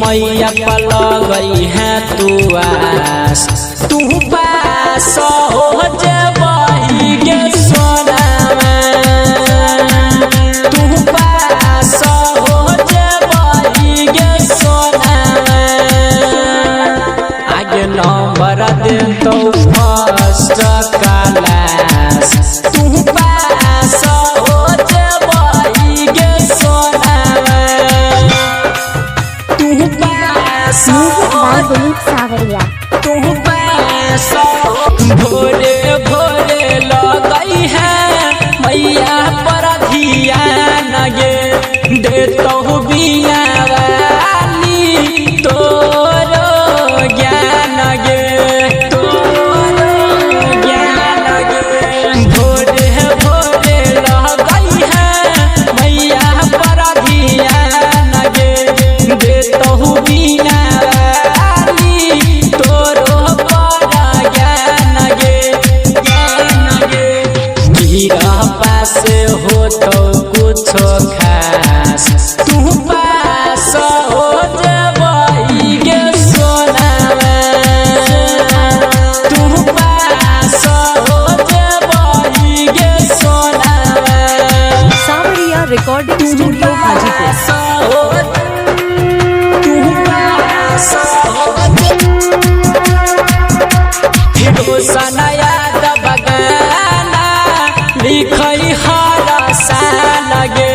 मैया पल गई है तू आस तू पास हो जबही गे सोना तू पास हो जबही गे सोना आगे नंबर दे तो फर्स्ट क्लास तू पास हो जबही गे सोना तू पास सावरिया तू पास भोरे भोरे लगई है मैया पर ध्यान गे दे तो बिया वाली तोरो ज्ञान गे तोरो ज्ञान गे भोरे भोरे लगई है मैया पर ध्यान गे दे तो बिया पास हो तो कुछ खास तू पास हो जबही गे सोना तू पास हो जबही गे सोना सावरिया रिकॉर्डिंग स्टूडियो हाजीपुर तू पास हो सनाया बगाना लिखई हर सा लगे